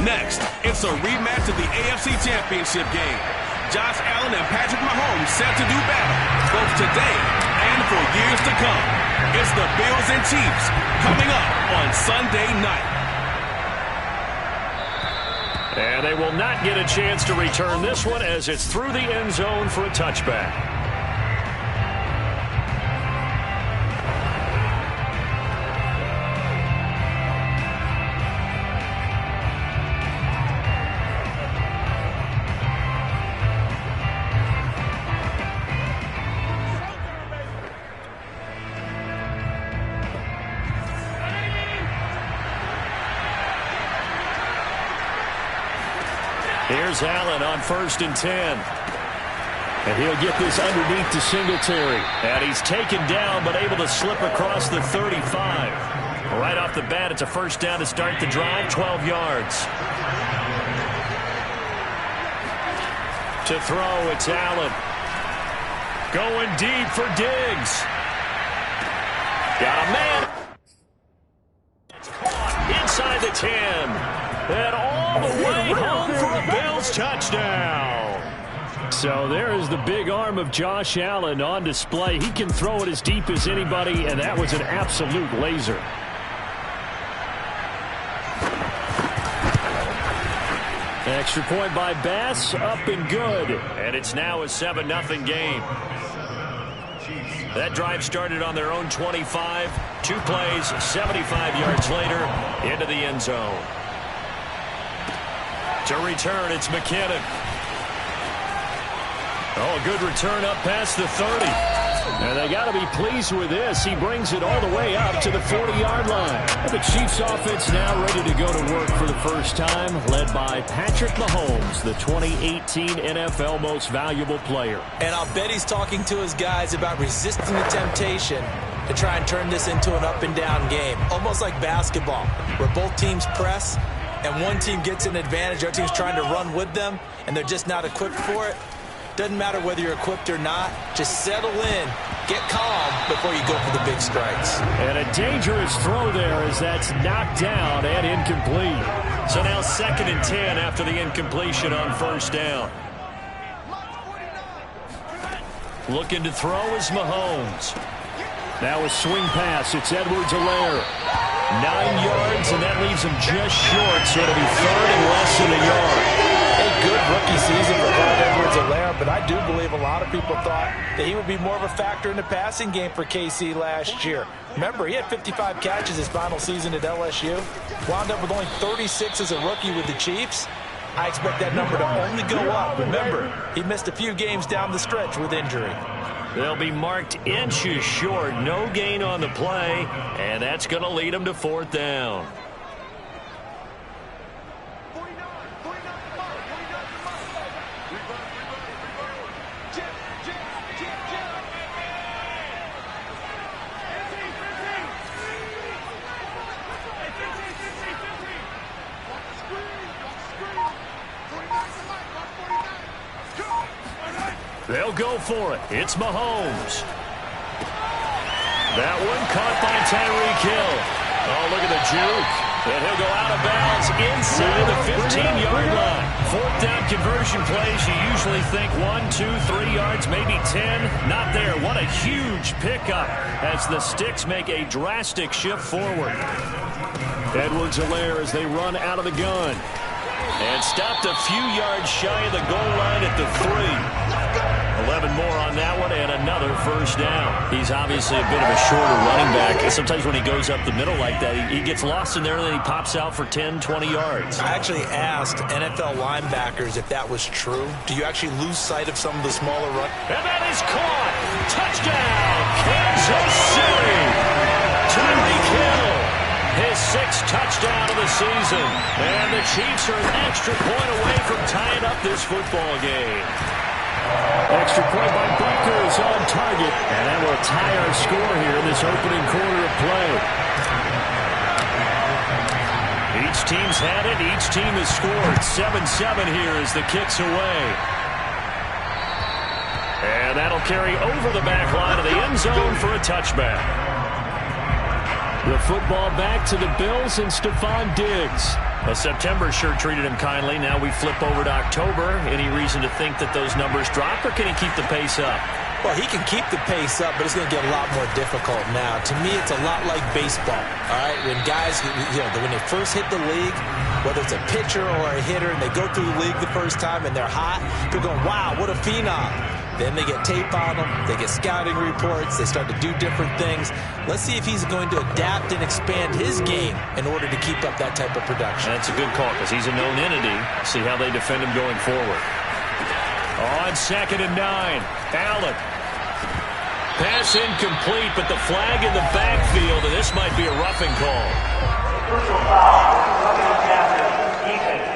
Next, it's a rematch of the AFC Championship game. Josh Allen and Patrick Mahomes set to do battle, both today and for years to come. It's the Bills and Chiefs coming up on Sunday night. And they will not get a chance to return this one as it's through the end zone for a touchback. Here's Allen on 1st and 10. And he'll get this underneath to Singletary. And he's taken down but able to slip across the 35. Right off the bat, it's a first down to start the drive, 12 yards. To throw, it's Allen. Going deep for Diggs. Got a man. It's caught inside the 10. And all the way home for a Bills touchdown. So there is the big arm of Josh Allen on display. He can throw it as deep as anybody, and that was an absolute laser. Extra point by Bass, up and good. And it's now a 7-0 game. That drive started on their own 25. 2 plays, 75 yards later, into the end zone. To return, it's McKinnon. Oh, a good return up past the 30. And they got to be pleased with this. He brings it all the way up to the 40-yard line. The Chiefs offense now ready to go to work for the first time, led by Patrick Mahomes, the 2018 NFL Most Valuable Player. And I'll bet he's talking to his guys about resisting the temptation to try and turn this into an up-and-down game, almost like basketball, where both teams press, and one team gets an advantage, the other team's trying to run with them, and they're just not equipped for it. Doesn't matter whether you're equipped or not. Just settle in, get calm before you go for the big strikes. And a dangerous throw there as that's knocked down and incomplete. So now 2nd and 10 after the incompletion on 1st down. Looking to throw is Mahomes. Now a swing pass. It's Edwards-Helaire. 9 yards, and that leaves him just short, so it'll be 3rd and less than a yard. A good rookie season for Edwards-Helaire, but I do believe a lot of people thought that he would be more of a factor in the passing game for KC last year. Remember, he had 55 catches his final season at LSU. Wound up with only 36 as a rookie with the Chiefs. I expect that number to only go up. Remember, he missed a few games down the stretch with injury. They'll be marked inches short. No gain on the play, and that's going to lead them to 4th down. They'll go for it. It's Mahomes. That one caught by Tyreek Hill. Oh, look at the juke. And he'll go out of bounds inside the 15-yard line. 4th down conversion plays, you usually think 1, 2, 3 yards, maybe 10. Not there. What a huge pickup as the Sticks make a drastic shift forward. Edwards-Helaire as they run out of the gun. And stopped a few yards shy of the goal line at the 3. 11 more on that one, and another 1st down. He's obviously a bit of a shorter running back. Sometimes when he goes up the middle like that, he gets lost in there, and then he pops out for 10, 20 yards. I actually asked NFL linebackers if that was true. Do you actually lose sight of some of the smaller runs? And that is caught. Touchdown, Kansas City. Tyreek Hill, his 6th touchdown of the season. And the Chiefs are an extra point away from tying up this football game. Extra point by Butker is on target. And that will tie our score here in this opening quarter of play. Each team's had it. Each team has scored. 7-7 here as the kick's away. And that'll carry over the back line of the end zone for a touchback. The football back to the Bills and Stephon Diggs. Well, September sure treated him kindly. Now we flip over to October. Any reason to think that those numbers drop, or can he keep the pace up? Well, he can keep the pace up, but it's going to get a lot more difficult now. To me, it's a lot like baseball, all right? When guys, when they first hit the league, whether it's a pitcher or a hitter, and they go through the league the first time and they're hot, they're going, wow, what a phenom. Then they get tape on them, they get scouting reports, they start to do different things. Let's see if he's going to adapt and expand his game in order to keep up that type of production. That's a good call because he's a known entity. See how they defend him going forward. On 2nd and 9, Allen. Pass incomplete, but the flag in the backfield, and this might be a roughing call. Crucial foul. Roughing the captain. Defense.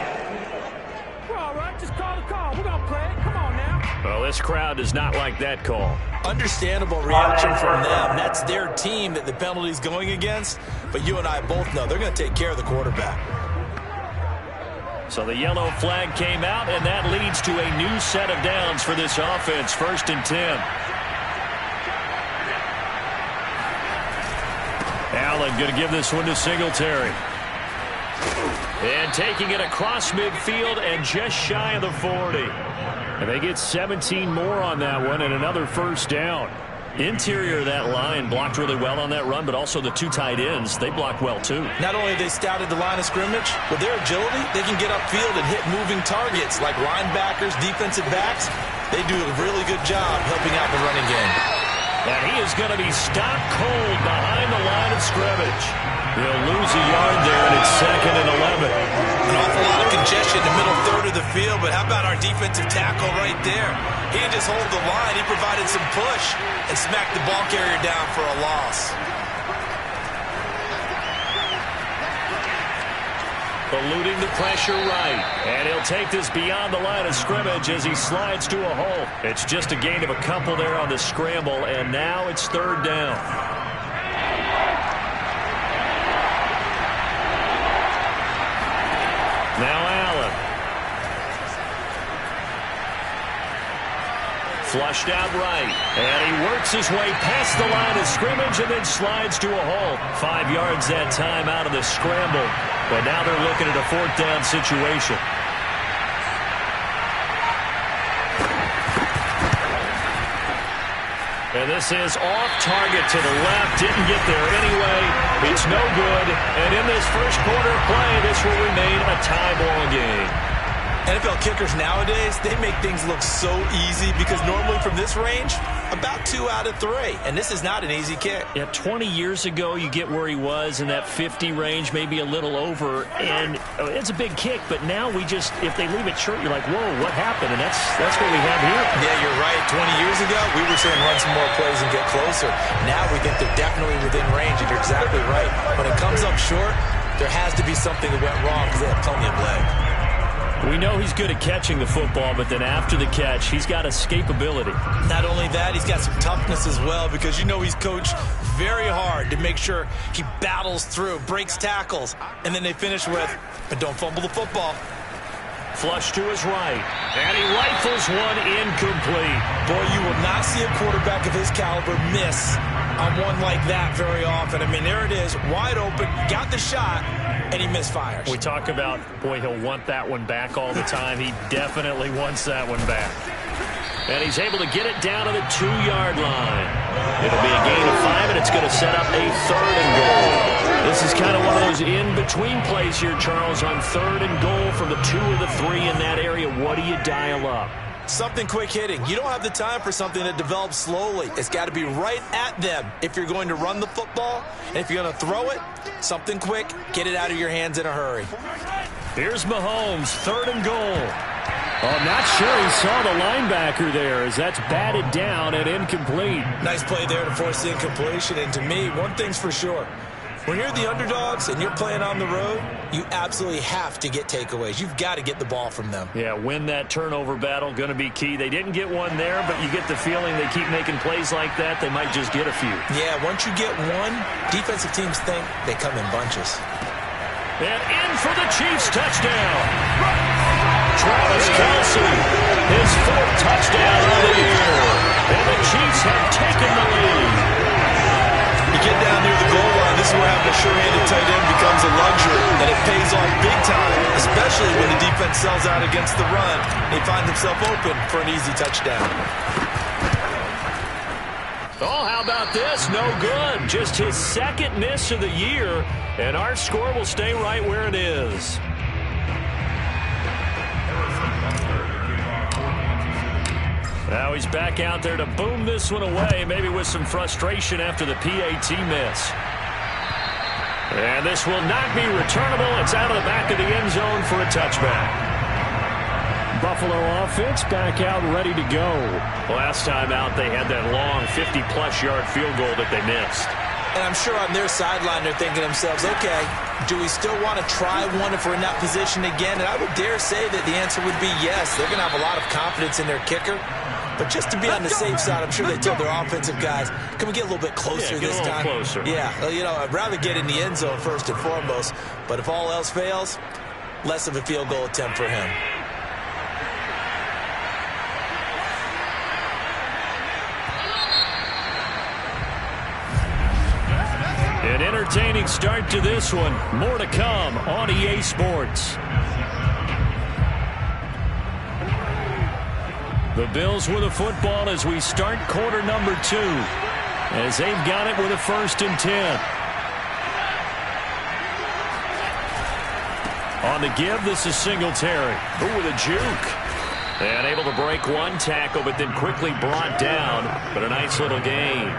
We're all right. Just call the call. We're going to play it. Come on now. Well, this crowd does not like that call. Understandable reaction from them. That's their team that the penalty's going against. But you and I both know they're going to take care of the quarterback. So the yellow flag came out, and that leads to a new set of downs for this offense. 1st and 10. Allen going to give this one to Singletary. And taking it across midfield and just shy of the 40. And they get 17 more on that one and another 1st down. Interior of that line blocked really well on that run, but also the 2 tight ends, they blocked well too. Not only have they scouted the line of scrimmage, with their agility, they can get upfield and hit moving targets like linebackers, defensive backs. They do a really good job helping out the running game. And he is going to be stopped cold behind the line of scrimmage. He'll lose a yard there, and it's 2nd and 11. An awful lot of congestion in the middle third of the field, but how about our defensive tackle right there? He didn't just hold the line. He provided some push and smacked the ball carrier down for a loss. Eluding the pressure right. And he'll take this beyond the line of scrimmage as he slides to a hole. It's just a gain of a couple there on the scramble, and now it's 3rd down. Now Allen. Flushed out right. And he works his way past the line of scrimmage and then slides to a hole. 5 yards that time out of the scramble. But now they're looking at a 4th down situation. And this is off target to the left. Didn't get there anyway. It's no good. And in this first quarter of play, this will remain a tie ball game. NFL kickers nowadays, they make things look so easy because normally from this range, about 2 out of 3. And this is not an easy kick. Yeah, 20 years ago, you get where he was in that 50 range, maybe a little over. And it's a big kick, but now we just, if they leave it short, you're like, whoa, what happened? And that's what we have here. Yeah, you're right. 20 years ago, we were saying run some more plays and get closer. Now we think they're definitely within range, and you're exactly right. When it comes up short, there has to be something that went wrong because they have plenty of leg. We know he's good at catching the football, but then after the catch, he's got escapability. Not only that, he's got some toughness as well because you know he's coached very hard to make sure he battles through, breaks tackles, and then they finish with, but don't fumble the football. Flush to his right, and he rifles one incomplete. Boy, you will not see a quarterback of his caliber miss on one like that very often. I mean, there it is, wide open, got the shot, and he misfires. We talk about, boy, he'll want that one back all the time. He definitely wants that one back. And he's able to get it down to the 2-yard line. It'll be a gain of 5, and it's going to set up a 3rd and goal. This is kind of one of those in-between plays here, Charles, on 3rd and goal from the 2 or the 3 in that area. What do you dial up? Something quick hitting. You don't have the time for something that develops slowly. It's got to be right at them if you're going to run the football. And if you're going to throw it, something quick, get it out of your hands in a hurry. Here's Mahomes, 3rd and goal. Oh, I'm not sure he saw the linebacker there as that's batted down and incomplete. Nice play there to force the incompletion. And to me, one thing's for sure. When you're the underdogs and you're playing on the road, you absolutely have to get takeaways. You've got to get the ball from them. Yeah, win that turnover battle, going to be key. They didn't get one there, but you get the feeling they keep making plays like that, they might just get a few. Yeah, once you get one, defensive teams think they come in bunches. And in for the Chiefs touchdown. Travis Kelce, his 4th touchdown of the year. And the Chiefs have taken the lead. You get down near the goal line, this is where having a sure-handed tight end becomes a luxury. And it pays off big time, especially when the defense sells out against the run. They find themselves open for an easy touchdown. Oh, how about this? No good. Just his second miss of the year, and our score will stay right where it is. Now he's back out there to boom this one away, maybe with some frustration after the PAT miss. And this will not be returnable. It's out of the back of the end zone for a touchback. Buffalo offense back out ready to go. Last time out, they had that long 50-plus yard field goal that they missed. And I'm sure on their sideline they're thinking to themselves, okay, do we still want to try one if we're in that position again? And I would dare say that the answer would be yes. They're going to have a lot of confidence in their kicker. But just to be on the safe side, I'm sure they told their offensive guys, can we get a little bit closer this time? Closer. Yeah, you know, I'd rather get in the end zone first and foremost. But if all else fails, less of a field goal attempt for him. An entertaining start to this one. More to come on EA Sports. The Bills with a football as we start quarter number 2. As they've got it with a 1st and 10. On the give, this is Singletary. Ooh, with a juke. And able to break one tackle, but then quickly brought down. But a nice little gain.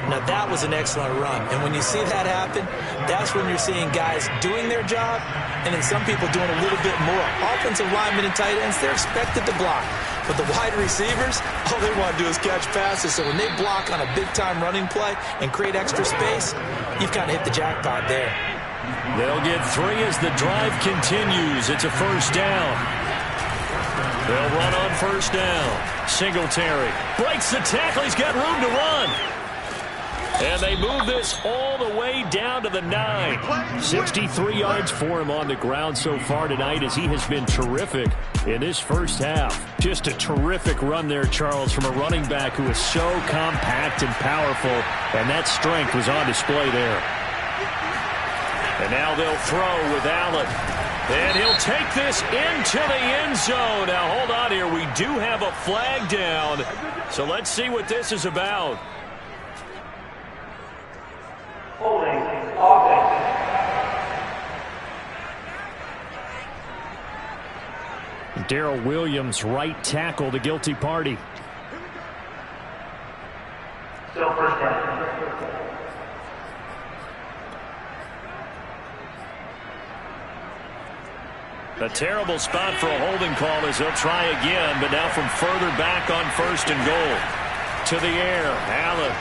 Now, that was an excellent run. And when you see that happen, that's when you're seeing guys doing their job and then some people doing a little bit more. Offensive linemen and tight ends, they're expected to block. But the wide receivers, all they want to do is catch passes. So when they block on a big-time running play and create extra space, you've kind of hit the jackpot there. They'll get 3 as the drive continues. It's a 1st down. They'll run on 1st down. Singletary breaks the tackle. He's got room to run. And they move this all the way down to the 9. 63 yards for him on the ground so far tonight as he has been terrific in this first half. Just a terrific run there, Charles, from a running back who is so compact and powerful, and that strength was on display there. And now they'll throw with Allen. And he'll take this into the end zone. Now, hold on here. We do have a flag down. So let's see what this is about. Holding offense. Darrell Williams, right tackle, the guilty party. Still 1st down. A terrible spot for a holding call as they'll try again, but now from further back on 1st and goal. To the air, Allen.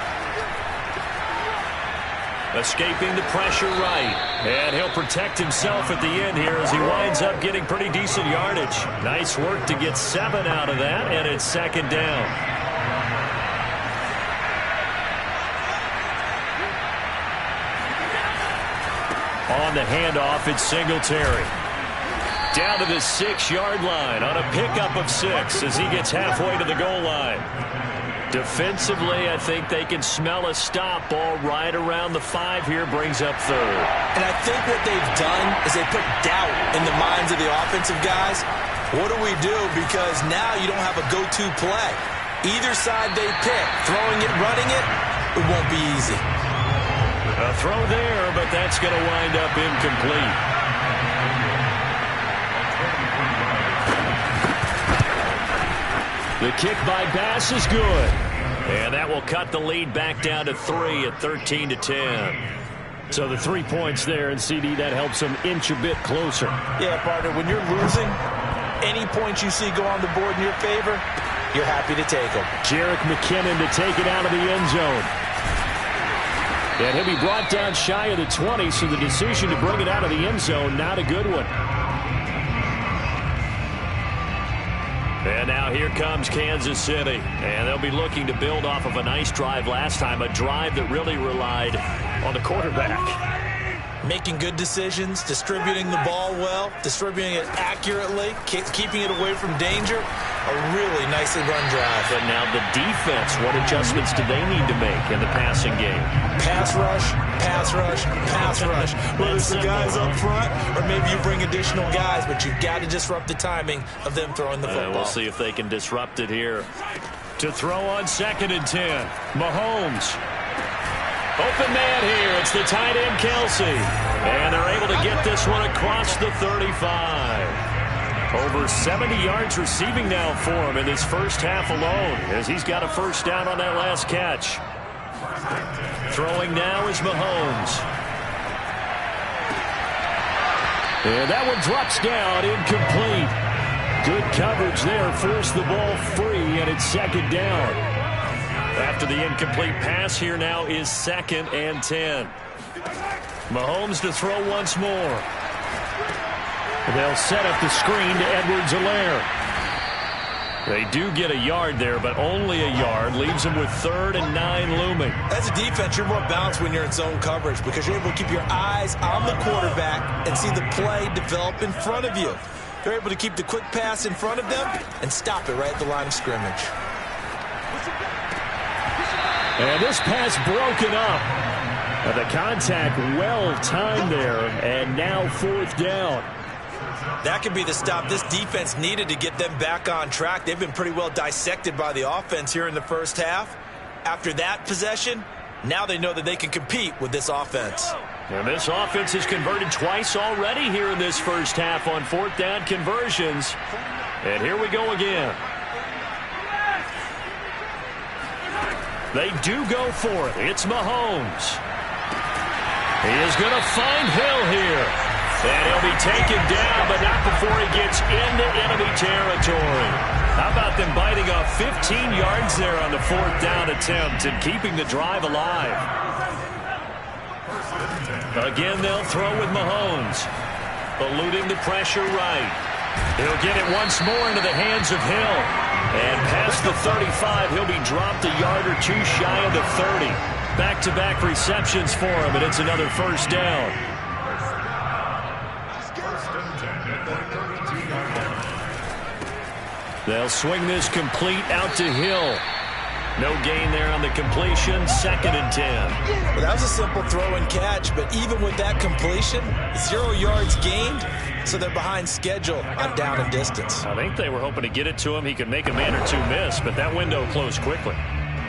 Escaping the pressure right. And he'll protect himself at the end here as he winds up getting pretty decent yardage. Nice work to get 7 out of that, and it's 2nd down. On the handoff, it's Singletary. Down to the 6-yard line on a pickup of 6 as he gets halfway to the goal line. Defensively, I think they can smell a stop. Ball right around the 5 here, brings up 3rd. And I think what they've done is they put doubt in the minds of the offensive guys. What do we do? Because now you don't have a go-to play. Either side they pick, throwing it, running it, it won't be easy. A throw there, but that's going to wind up incomplete. The kick by Bass is good. And that will cut the lead back down to 3 at 13-10. So the 3 points there, and CD, that helps them inch a bit closer. Yeah, partner, when you're losing, any points you see go on the board in your favor, you're happy to take them. Jerick McKinnon to take it out of the end zone. And he'll be brought down shy of the 20, so the decision to bring it out of the end zone, not a good one. And now here comes Kansas City. And they'll be looking to build off of a nice drive last time, a drive that really relied on the quarterback. Making good decisions, distributing the ball well, distributing it accurately, keeping it away from danger. A really nicely run drive. But now the defense, what adjustments do they need to make in the passing game? Pass rush, pass rush, pass rush. Whether it's the guys up front or maybe you bring additional guys, but you've got to disrupt the timing of them throwing the football. We'll see if they can disrupt it here. To throw on 2nd and 10, Mahomes. Open man here. It's the tight end, Kelsey. And they're able to get this one across the 35. Over 70 yards receiving now for him in this first half alone, as he's got a first down on that last catch. Throwing now is Mahomes. And that one drops down, incomplete. Good coverage there, forced the ball free, and it's 2nd down. After the incomplete pass, here now is 2nd and 10. Mahomes to throw once more. They'll set up the screen to Edwards-Helaire. They do get a yard there, but only a yard. Leaves them with 3rd and 9 looming. As a defense, you're more balanced when you're in zone coverage because you're able to keep your eyes on the quarterback and see the play develop in front of you. They're able to keep the quick pass in front of them and stop it right at the line of scrimmage. And this pass broken up. And the contact well timed there, and now 4th down. That could be the stop this defense needed to get them back on track. They've been pretty well dissected by the offense here in the first half. After that possession, now they know that they can compete with this offense. And this offense has converted twice already here in this first half on 4th down conversions. And here we go again. They do go for it. It's Mahomes. He is going to find Hill here. And he'll be taken down, but not before he gets into enemy territory. How about them biting off 15 yards there on the 4th down attempt and keeping the drive alive? Again, they'll throw with Mahomes. Eluding the pressure right. He'll get it once more into the hands of Hill. And past the 35, he'll be dropped a yard or two shy of the 30. Back-to-back receptions for him, and it's another first down. They'll swing this complete out to Hill. No gain there on the completion, 2nd and 10. Well, that was a simple throw and catch, but even with that completion, 0 yards gained, so they're behind schedule on down and distance. I think they were hoping to get it to him. He could make a man or two miss, but that window closed quickly.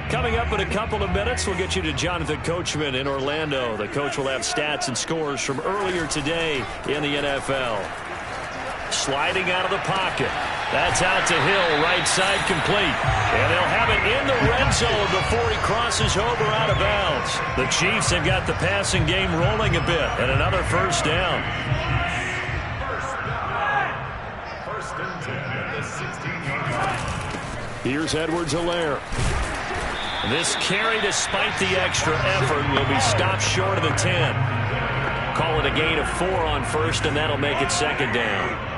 Coming up in a couple of minutes, we'll get you to Jonathan Coachman in Orlando. The coach will have stats and scores from earlier today in the NFL. Sliding out of the pocket. That's out to Hill, right side complete. And they'll have it in the red zone before he crosses over out of bounds. The Chiefs have got the passing game rolling a bit, and another first down. First and 10 at the 16-yard line. Here's Edwards-Helaire. This carry, despite the extra effort, will be stopped short of the 10. Call it a gain of 4 on first, and that'll make it 2nd down.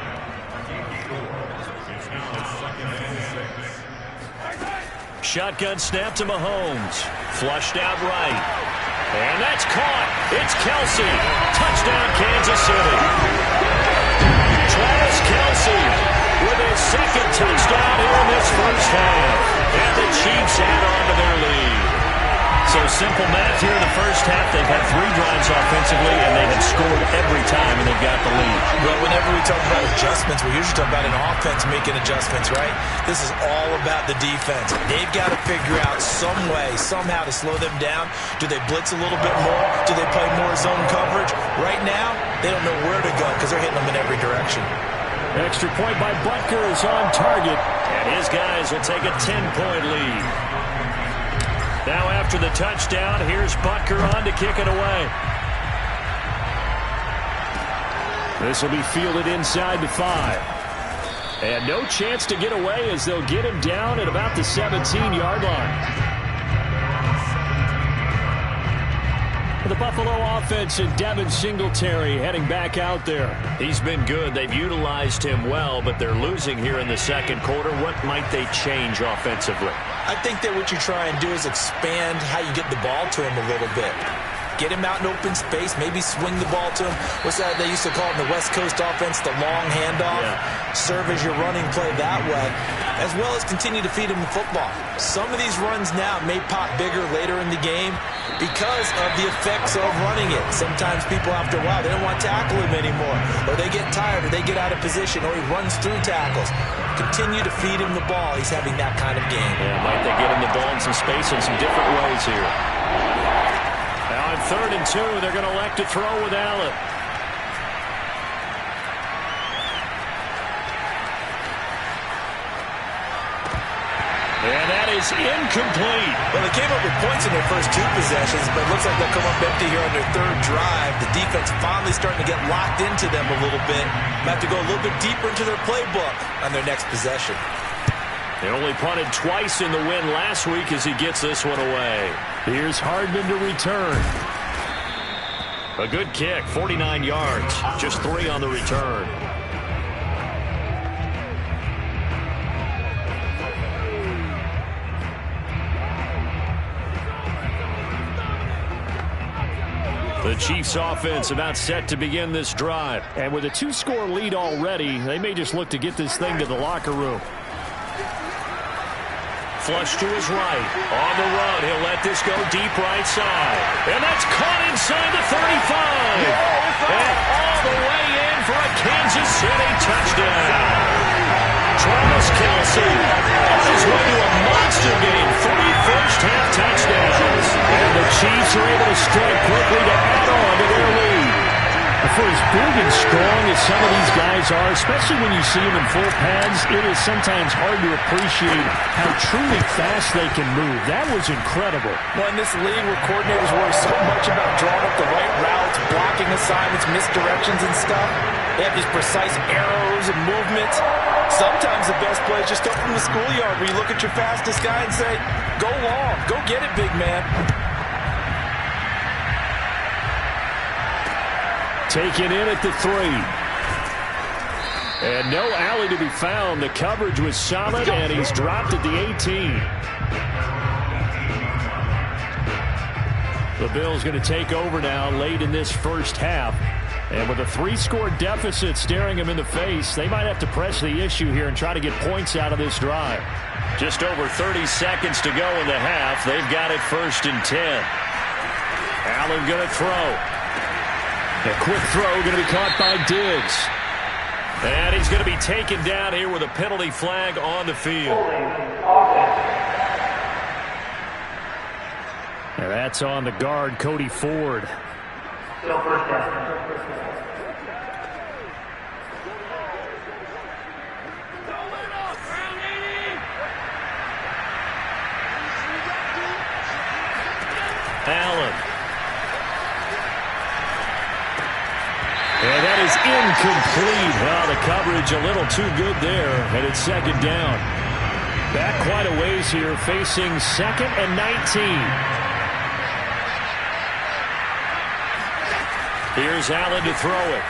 Shotgun snap to Mahomes. Flushed out right. And that's caught. It's Kelsey. Touchdown, Kansas City. Travis Kelsey with his 2nd touchdown here in this first half. And the Chiefs add on to their lead. So simple math here in the first half. They've had 3 drives offensively, and they have scored every time, and they've got the lead. Well, whenever we talk about adjustments, we usually talk about an offense making adjustments, right? This is all about the defense. They've got to figure out some way, somehow to slow them down. Do they blitz a little bit more? Do they play more zone coverage? Right now, they don't know where to go because they're hitting them in every direction. Extra point by Butker is on target, and his guys will take a 10-point lead. Now after the touchdown, here's Butker on to kick it away. This will be fielded inside the 5. And no chance to get away as they'll get him down at about the 17-yard line. The Buffalo offense and Devin Singletary heading back out there. He's been good. They've utilized him well, but they're losing here in the second quarter. What might they change offensively? I think that what you try and do is expand how you get the ball to him a little bit. Get him out in open space, maybe swing the ball to him. What's that they used to call it in the West Coast offense, the long handoff? Yeah. Serve as your running play that way, as well as continue to feed him the football. Some of these runs now may pop bigger later in the game because of the effects of running it. Sometimes people, after a while, they don't want to tackle him anymore, or they get tired, or they get out of position, or he runs through tackles. Continue to feed him the ball. He's having that kind of game. Yeah, might they get him the ball in some space in some different ways here. Now on 3rd and 2, they're going to elect to throw with Allen. And that is incomplete. Well, they came up with points in their first 2 possessions, but it looks like they'll come up empty here on their 3rd drive. The defense finally starting to get locked into them a little bit. They have to go a little bit deeper into their playbook on their next possession. They only punted twice in the win last week as he gets this one away. Here's Hardman to return. A good kick, 49 yards, just 3 on the return. The Chiefs offense about set to begin this drive. And with a 2-score lead already, they may just look to get this thing to the locker room. Flush to his right. On the run, he'll let this go deep right side. And that's caught inside the 35. And all the way in for a Kansas City touchdown. Travis Kelce on his way to a monster game. 3 first-half touchdowns. And the Chiefs are able to strike quickly to add on to their lead. For as big and strong as some of these guys are, especially when you see them in full pads, it is sometimes hard to appreciate how truly fast they can move. That was incredible. Well, in this league where coordinators worry so much about drawing up the right routes, blocking assignments, misdirections and stuff, they have these precise arrows and movements. Sometimes the best plays just come from the schoolyard where you look at your fastest guy and say, go long, go get it, big man. Taken in at the 3. And no alley to be found. The coverage was solid, and he's dropped at the 18. The Bills going to take over now late in this first half. And with a 3-score deficit staring them in the face, they might have to press the issue here and try to get points out of this drive. Just over 30 seconds to go in the half. They've got it 1st and 10. Allen going to throw. A quick throw going to be caught by Diggs. And he's going to be taken down here with a penalty flag on the field. And that's on the guard, Cody Ford. Still first down. Allen. And that is incomplete. Well, the coverage a little too good there, and it's 2nd down. Back quite a ways here, facing 2nd and 19. Here's Allen to throw it.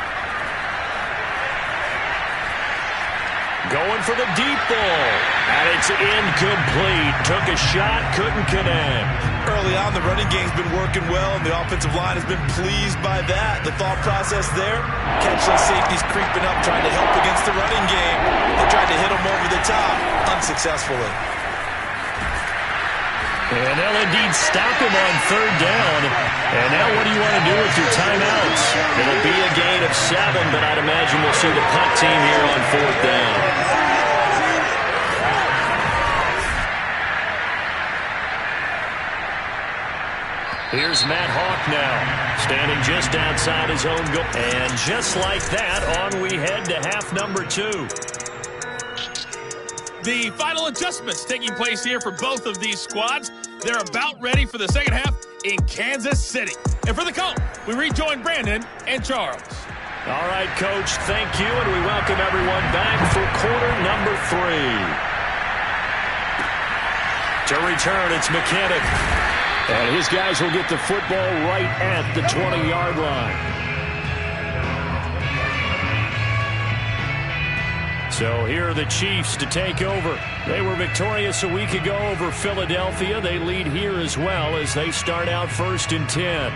Going for the deep ball. And it's incomplete. Took a shot, couldn't connect. Early on, the running game's been working well, and the offensive line has been pleased by that. The thought process there, catch those safeties creeping up, trying to help against the running game. They tried to hit them over the top, unsuccessfully. And they'll indeed stop him on 3rd down. And now what do you want to do with your timeouts? It'll be a gain of 7, but I'd imagine we'll see the punt team here on 4th down. Here's Matt Hawk now, standing just outside his own goal. And just like that, on we head to half number 2. The final adjustments taking place here for both of these squads. They're about ready for the second half in Kansas City. And for the call, we rejoin Brandon and Charles. All right, Coach, thank you, and we welcome everyone back for quarter number 3. To return, it's Mechanic. And his guys will get the football right at the 20-yard line. So here are the Chiefs to take over. They were victorious a week ago over Philadelphia. They lead here as well as they start out 1st and 10.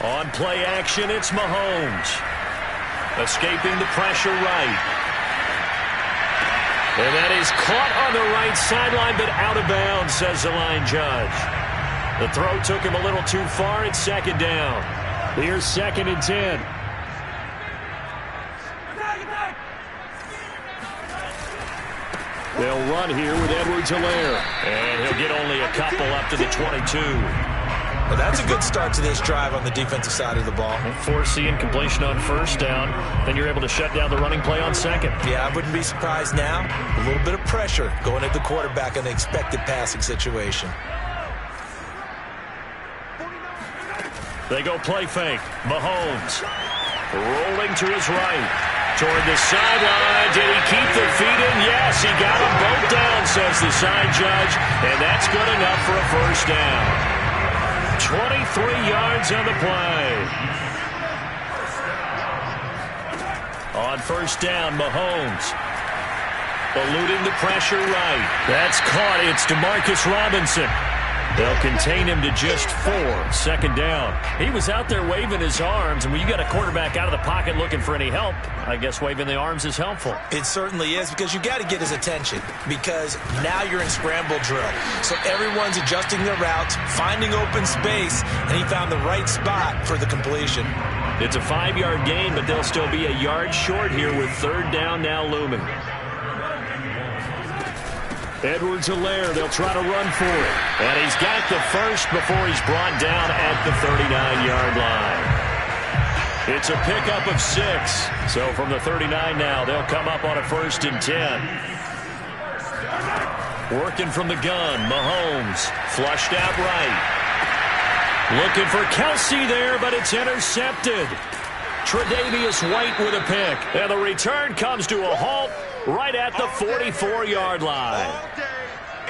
On play action, it's Mahomes. Escaping the pressure right. And that is caught on the right sideline, but out of bounds, says the line judge. The throw took him a little too far. It's second down. Here's 2nd and 10. They'll run here with Edwards-Helaire. And he'll get only a couple up to the 22. Well, that's a good start to this drive on the defensive side of the ball. Force the incompletion on first down. Then you're able to shut down the running play on second. Yeah, I wouldn't be surprised now. A little bit of pressure going at the quarterback in the expected passing situation. They go play fake. Mahomes rolling to his right. Toward the sideline. Did he keep the feet in? Yes, he got them both down, says the side judge. And that's good enough for a first down. 23 yards on the play. On first down, Mahomes. Eluding the pressure right. That's caught. It's DeMarcus Robinson. They'll contain him to just 4. 2nd down. He was out there waving his arms, and when you got a quarterback out of the pocket looking for any help, I guess waving the arms is helpful. It certainly is, because you got to get his attention, because now you're in scramble drill. So everyone's adjusting their routes, finding open space, and he found the right spot for the completion. It's a 5-yard gain, but they'll still be a yard short here with 3rd down now looming. Edwards-Helaire, they'll try to run for it. And he's got the first before he's brought down at the 39-yard line. It's a pickup of 6. So from the 39 now, they'll come up on a 1st and 10. Working from the gun, Mahomes flushed out right. Looking for Kelsey there, but it's intercepted. Tre'Davious White with a pick. And the return comes to a halt right at the 44-yard line.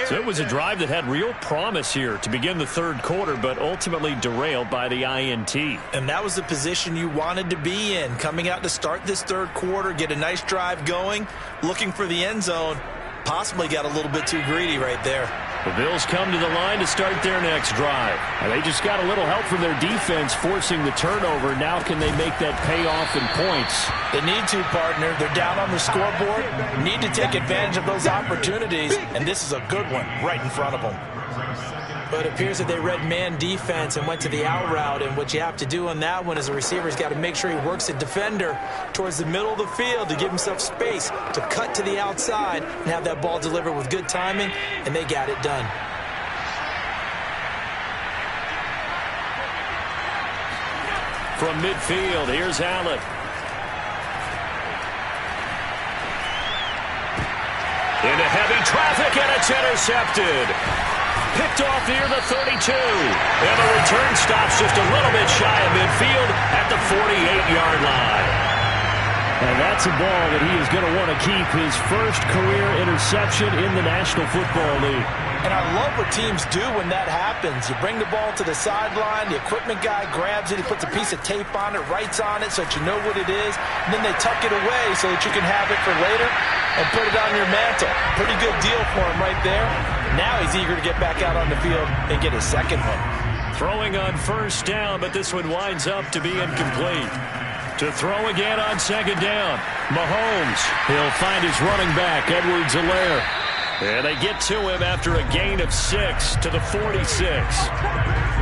So it was a drive that had real promise here to begin the 3rd quarter, but ultimately derailed by the INT. And that was the position you wanted to be in, coming out to start this 3rd quarter, get a nice drive going, looking for the end zone. Possibly got a little bit too greedy right there. The Bills come to the line to start their next drive. And they just got a little help from their defense forcing the turnover. Now can they make that pay off in points? They need to, partner. They're down on the scoreboard. Need to take advantage of those opportunities. And this is a good one right in front of them. But it appears that they read man defense and went to the out route. And what you have to do on that one is the receiver's got to make sure he works the defender towards the middle of the field to give himself space to cut to the outside and have that ball delivered with good timing, and they got it done. From midfield, here's Allen. Into heavy traffic, and it's intercepted. Picked off near the 32. And the return stops just a little bit shy of midfield at the 48-yard line. And that's a ball that he is going to want to keep, his first career interception in the National Football League. And I love what teams do when that happens. You bring the ball to the sideline, the equipment guy grabs it, he puts a piece of tape on it, writes on it so that you know what it is, and then they tuck it away so that you can have it for later and put it on your mantle. Pretty good deal for him right there. Now he's eager to get back out on the field and get his second one. Throwing on first down, but this one winds up to be incomplete. To throw again on 2nd down, Mahomes. He'll find his running back, Edwards-Helaire. And they get to him after a gain of 6 to the 46.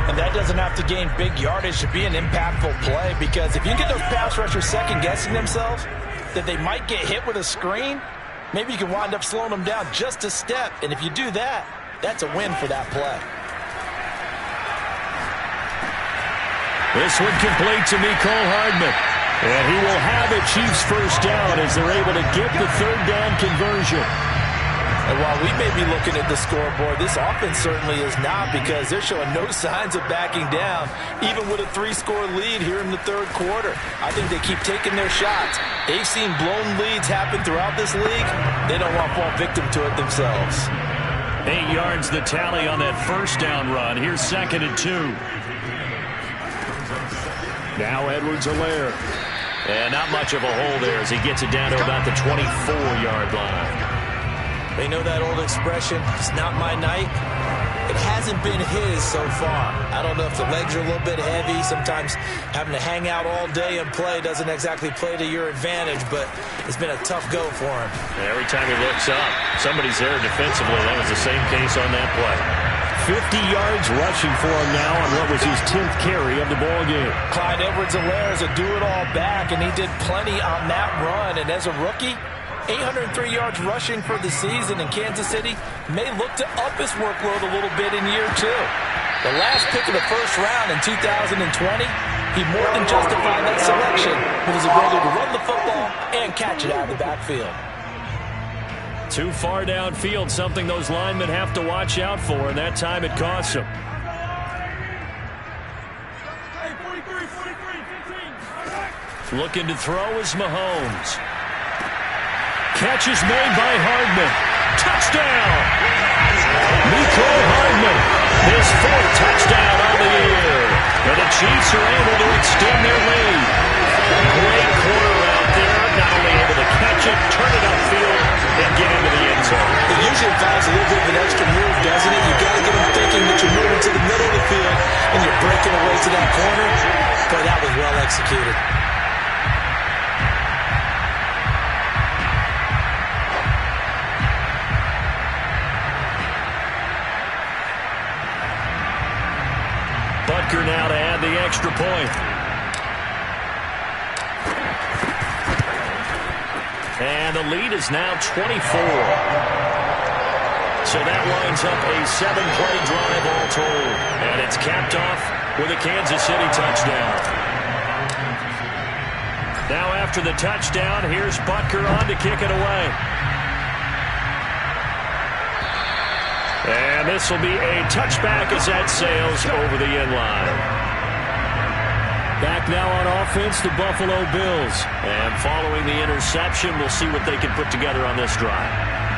And that doesn't have to gain big yardage to be an impactful play, because if you get those pass rushers second-guessing themselves that they might get hit with a screen, maybe you can wind up slowing them down just a step. And if you do that, that's a win for that play. This one complete to Mecole Hardman. And he will have a Chiefs first down as they're able to get the 3rd down conversion. And while we may be looking at the scoreboard, this offense certainly is not, because they're showing no signs of backing down, even with a 3-score lead here in the 3rd quarter. I think they keep taking their shots. They've seen blown leads happen throughout this league. They don't want to fall victim to it themselves. 8 yards the tally on that first down run. Here's 2nd and 2. Now Edwards-Helaire. And not much of a hole there as he gets it down to about the 24-yard line. They know that old expression, it's not my night. It hasn't been his so far. I don't know if the legs are a little bit heavy. Sometimes having to hang out all day and play doesn't exactly play to your advantage, but it's been a tough go for him. Every time he looks up, somebody's there defensively. That was the same case on that play. 50 yards rushing for him now on what was his 10th carry of the ball game. Clyde Edwards-Helaire is a do-it-all back, and he did plenty on that run. And as a rookie, 803 yards rushing for the season in Kansas City may look to up his workload a little bit in year 2. The last pick of the first round in 2020, he more than justified that selection with his ability to run the football and catch it out of the backfield. Too far downfield, something those linemen have to watch out for, and that time it costs them. Looking to throw is Mahomes. Catch is made by Hardman. Touchdown! Mecole Hardman, his 4th touchdown on the year. And the Chiefs are able to extend their lead. Great corner out there, not only able to catch it, turn it upfield, and get into the end zone. It usually involves a little bit of an extra move, doesn't it? You've got to get them thinking that you're moving to the middle of the field and you're breaking away to that corner. But that was well executed. Butker now to add the extra point. And the lead is now 24. So that lines up a 7-play drive all told. And it's capped off with a Kansas City touchdown. Now after the touchdown, here's Butker on to kick it away. And this will be a touchback as that sails over the end line. Back now on offense, the Buffalo Bills. And following the interception, we'll see what they can put together on this drive.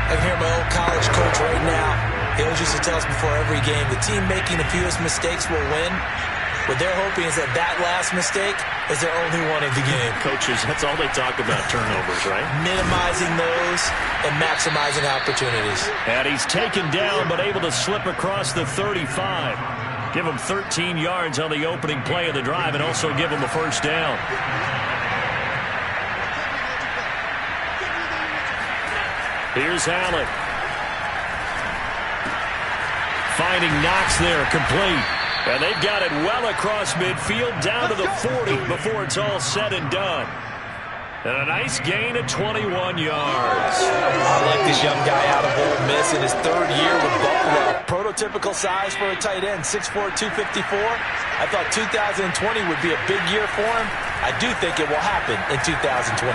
I can hear my old college coach right now. He always used to tell us before every game, the team making the fewest mistakes will win. What they're hoping is that that last mistake is their only one of the game. Coaches, that's all they talk about, turnovers, right? Minimizing those and maximizing opportunities. And he's taken down but able to slip across the 35. Give him 13 yards on the opening play of the drive and also give him a first down. Here's Allen. Finding Knox there, complete. And they've got it well across midfield, down to the 40 before it's all said and done. And a nice gain of 21 yards. I like this young guy out of Ole Miss in his 3rd year with Buffalo. Prototypical size for a tight end, 6'4", 254. I thought 2020 would be a big year for him. I do think it will happen in 2021.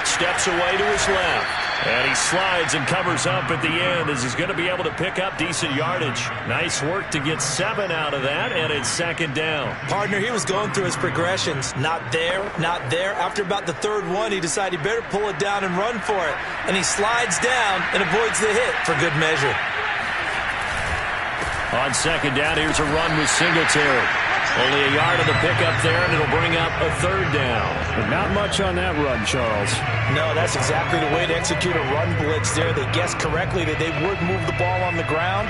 Steps away to his left. And he slides and covers up at the end as he's going to be able to pick up decent yardage. Nice work to get 7 out of that, and it's 2nd down. Partner, he was going through his progressions. Not there, not there. After about the 3rd one, he decided he better pull it down and run for it. And he slides down and avoids the hit for good measure. On 2nd down, here's a run with Singletary. Only a yard of the pickup there, and it'll bring up a 3rd down. But not much on that run, Charles. No, that's exactly the way to execute a run blitz there. They guessed correctly that they would move the ball on the ground,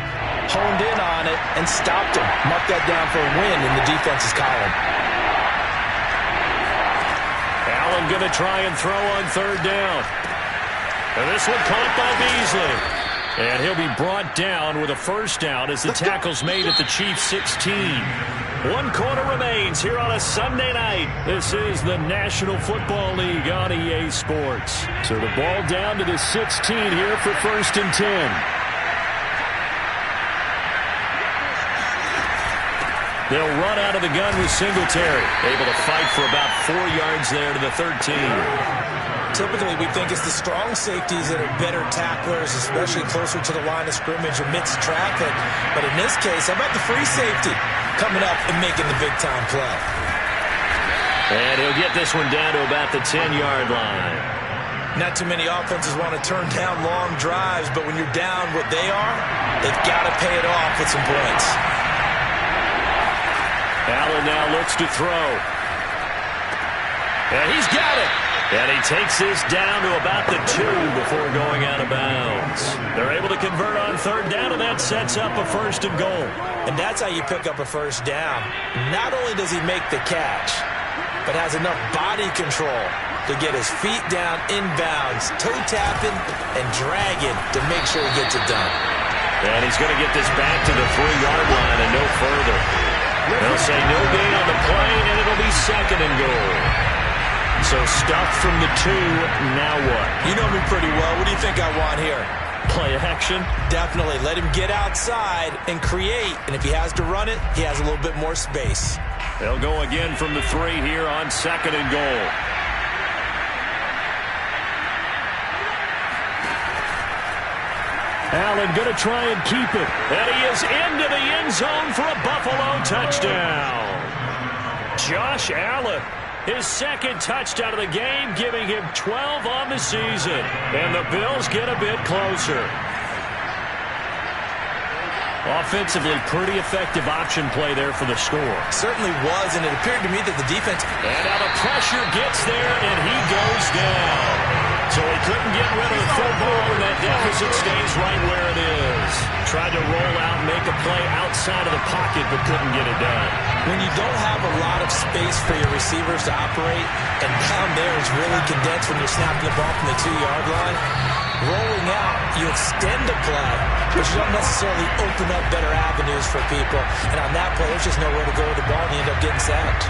honed in on it, and stopped him. Mark that down for a win in the defense's column. Allen going to try and throw on 3rd down. And this one caught by Beasley. And he'll be brought down with a first down as the tackle's made at the Chiefs' 16. 1 quarter remains here on a Sunday night. This is the National Football League on EA Sports. So the ball down to the 16 here for 1st and 10. They'll run out of the gun with Singletary. Able to fight for about 4 yards there to the 13. Typically, we think it's the strong safeties that are better tacklers, especially closer to the line of scrimmage amidst traffic. But in this case, how about the free safety coming up and making the big-time play? And he'll get this one down to about the 10-yard line. Not too many offenses want to turn down long drives, but when you're down what they are, they've got to pay it off with some points. Allen now looks to throw. And he's got it. And he takes this down to about the 2 before going out of bounds. They're able to convert on third down, and that sets up a 1st and goal. And that's how you pick up a first down. Not only does he make the catch, but has enough body control to get his feet down inbounds, toe tapping and dragging to make sure he gets it done. And he's going to get this back to the 3-yard line and no further. They'll say no gain on the play, and it'll be 2nd and goal. So stuffed from the 2, now what? You know me pretty well. What do you think I want here? Play action? Definitely. Let him get outside and create. And if he has to run it, he has a little bit more space. They'll go again from the 3 here on 2nd and goal. Allen going to try and keep it. And he is into the end zone for a Buffalo touchdown. Josh Allen, his 2nd touchdown of the game, giving him 12 on the season. And the Bills get a bit closer. Offensively, pretty effective option play there for the score. Certainly was, and it appeared to me that the defense... And now the pressure gets there, and he goes down. So he couldn't get rid of the football, and that deficit stays right where it is. Tried to roll out, make a play outside of the pocket, but couldn't get it done. When you don't have a lot of space for your receivers to operate, and down there is really condensed when you're snapping the ball from the 2-yard line, rolling out, you extend the play, but you don't necessarily open up better avenues for people. And on that play, there's just nowhere to go with the ball, and you end up getting sacked.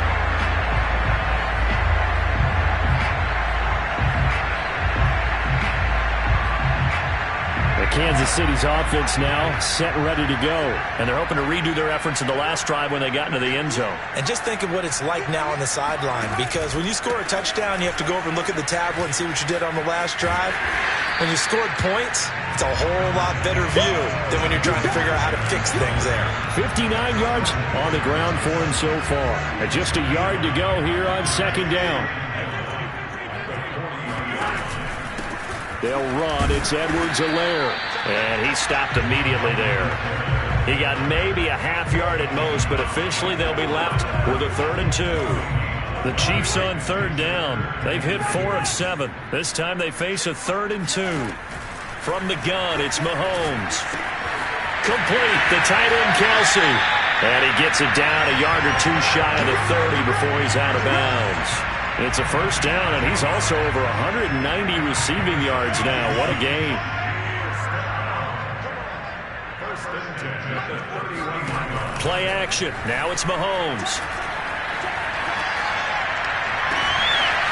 Kansas City's offense now set and ready to go. And they're hoping to redo their efforts in the last drive when they got into the end zone. And just think of what it's like now on the sideline, because when you score a touchdown, you have to go over and look at the tablet and see what you did on the last drive. When you scored points, it's a whole lot better view than when you're trying to figure out how to fix things there. 59 yards on the ground for him so far. And just a yard to go here on 2nd down. They'll run. It's Edwards-Helaire. And he stopped immediately there. He got maybe a half yard at most, but officially they'll be left with a 3rd and 2. The Chiefs on 3rd down. They've hit 4 of 7. This time they face a 3rd and 2. From the gun, it's Mahomes. Complete, the tight end Kelsey. And he gets it down a yard or 2 shy of the 30 before he's out of bounds. It's a 1st down, and he's also over 190 receiving yards now. What a game. Play action. Now it's Mahomes.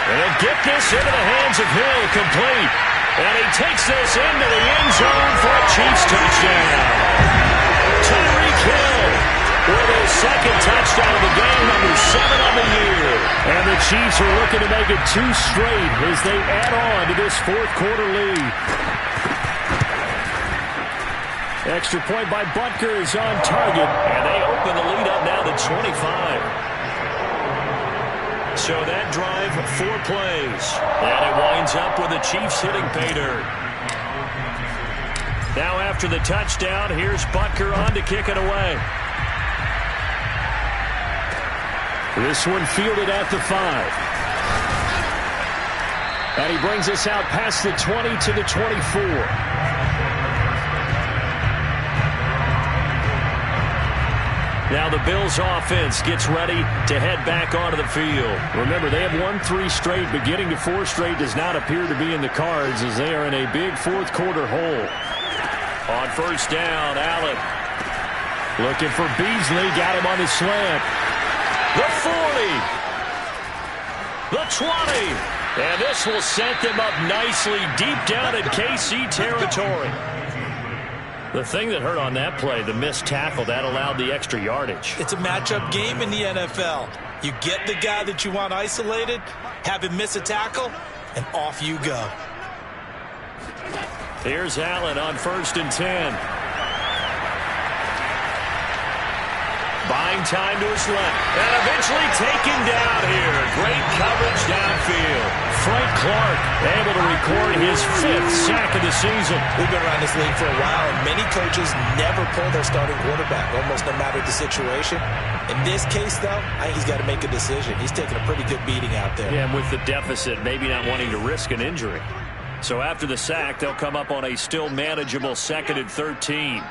And he'll get this into the hands of Hill, complete. And he takes this into the end zone for a Chiefs touchdown. Tyreek Hill with his 2nd touchdown of the game, number 7 on the year. And the Chiefs are looking to make it 2 straight as they add on to this 4th quarter lead. Extra point by Butker is on target. And they open the lead up now to 25. So that drive, 4 plays. And it winds up with the Chiefs hitting pay dirt. Now after the touchdown, here's Butker on to kick it away. This one fielded at the 5. And he brings us out past the 20 to the 24. Now the Bills offense gets ready to head back onto the field. Remember, they have won 3 straight, but getting to 4 straight does not appear to be in the cards as they are in a big 4th quarter hole. On 1st down, Allen. Looking for Beasley, got him on the slant. The 40. The 20. And this will set them up nicely deep down in KC territory. The thing that hurt on that play, the missed tackle, that allowed the extra yardage. It's a matchup game in the NFL. You get the guy that you want isolated, have him miss a tackle, and off you go. Here's Allen on 1st and 10. Buying time to his left. And eventually taken down here. Great coverage downfield. Frank Clark able to record his 5th sack of the season. We've been around this league for a while, and many coaches never pull their starting quarterback, almost no matter the situation. In this case, though, I think he's got to make a decision. He's taking a pretty good beating out there. Yeah, and with the deficit, maybe not wanting to risk an injury. So after the sack, they'll come up on a still manageable 2nd and 13.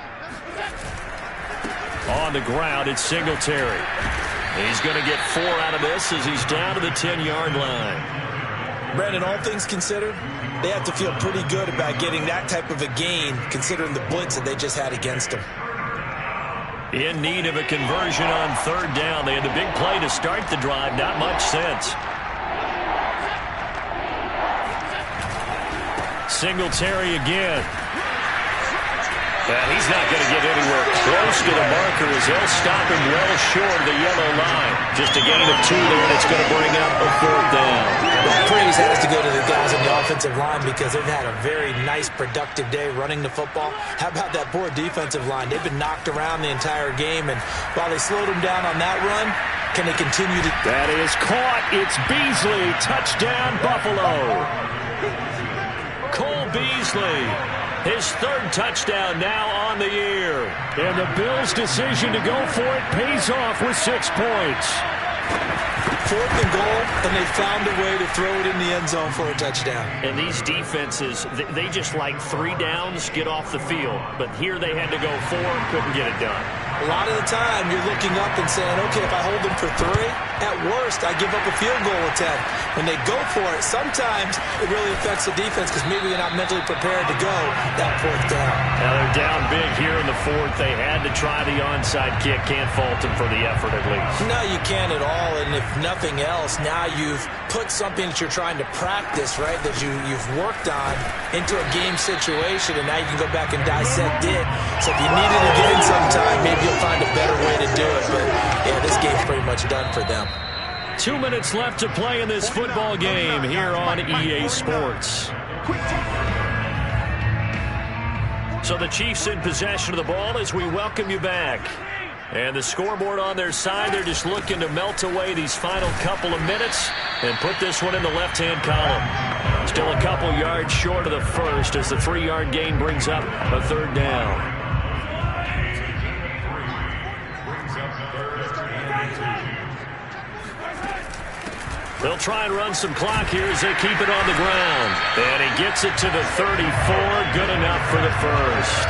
On the ground, it's Singletary. He's going to get 4 out of this as he's down to the 10-yard line. Brandon, all things considered, they have to feel pretty good about getting that type of a gain, considering the blitz that they just had against them. In need of a conversion on 3rd down. They had the big play to start the drive. Not much sense. Singletary again. And he's not going to get anywhere close to the marker as they'll stop him well short of the yellow line. Just a gain of 2 there, and it's going to bring up a 4th down. That praise has to go to the guys on the offensive line because they've had a very nice, productive day running the football. How about that poor defensive line? They've been knocked around the entire game, and while they slowed them down on that run, can they continue to... That is caught. It's Beasley. Touchdown, Buffalo. Cole Beasley. His 3rd touchdown now on the year. And the Bills' decision to go for it pays off with 6 points. 4th and goal, and they found a way to throw it in the end zone for a touchdown. And these defenses, they just like 3 downs, get off the field. But here they had to go 4, couldn't get it done. A lot of the time, you're looking up and saying, okay, if I hold them for 3, at worst, I give up a field goal attempt. When they go for it, sometimes it really affects the defense because maybe you're not mentally prepared to go that 4th down. Now they're down big here in the 4th. They had to try the onside kick. Can't fault them for the effort at least. No, you can't at all. And if nothing else, now you've put something that you're trying to practice, right, that you've worked on into a game situation, and now you can go back and dissect it. So if you need it again sometime, maybe you'll find a better way to do it. But, yeah, this game's pretty much done for them. 2 minutes left to play in this football game here on EA Sports. So the Chiefs in possession of the ball as we welcome you back. And the scoreboard on their side, they're just looking to melt away these final couple of minutes and put this one in the left-hand column. Still a couple yards short of the first as the 3-yard gain brings up a 3rd down. They'll try and run some clock here as they keep it on the ground. And he gets it to the 34. Good enough for the first.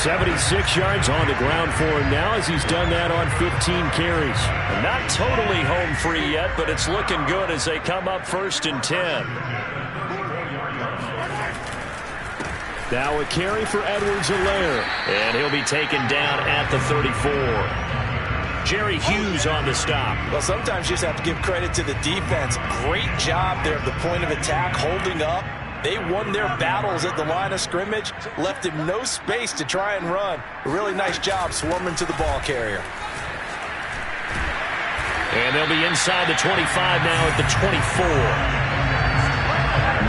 76 yards on the ground for him now as he's done that on 15 carries. And not totally home free yet, but it's looking good as they come up 1st and 10. Now a carry for Edwards-Helaire. And he'll be taken down at the 34. Jerry Hughes on the stop. Well, sometimes you just have to give credit to the defense. Great job there at the point of attack, holding up. They won their battles at the line of scrimmage, left him no space to try and run. A really nice job swarming to the ball carrier. And they'll be inside the 25 now at the 24.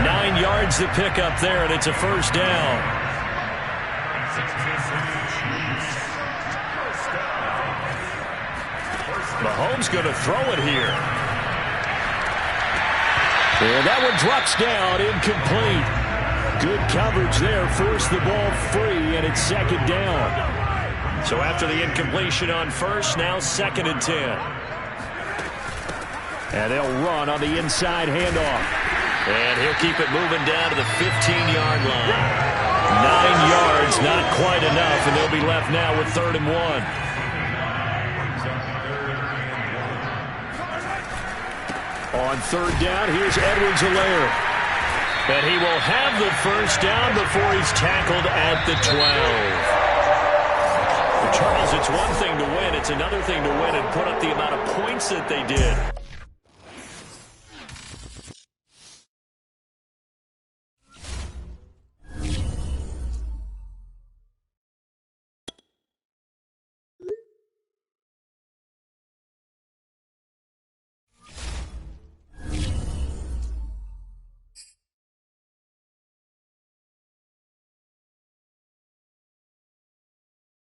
9 yards to pick up there, and it's a 1st down. Mahomes going to throw it here. And that one drops down, incomplete. Good coverage there, forced the ball free, and it's 2nd down. So after the incompletion on 1st, now 2nd and 10. And they'll run on the inside handoff. And he'll keep it moving down to the 15-yard line. 9 yards, not quite enough, and they'll be left now with 3rd and 1. On 3rd down, here's Edwards-Helaire. And he will have the 1st down before he's tackled at the 12. Charles, it's one thing to win. It's another thing to win and put up the amount of points that they did.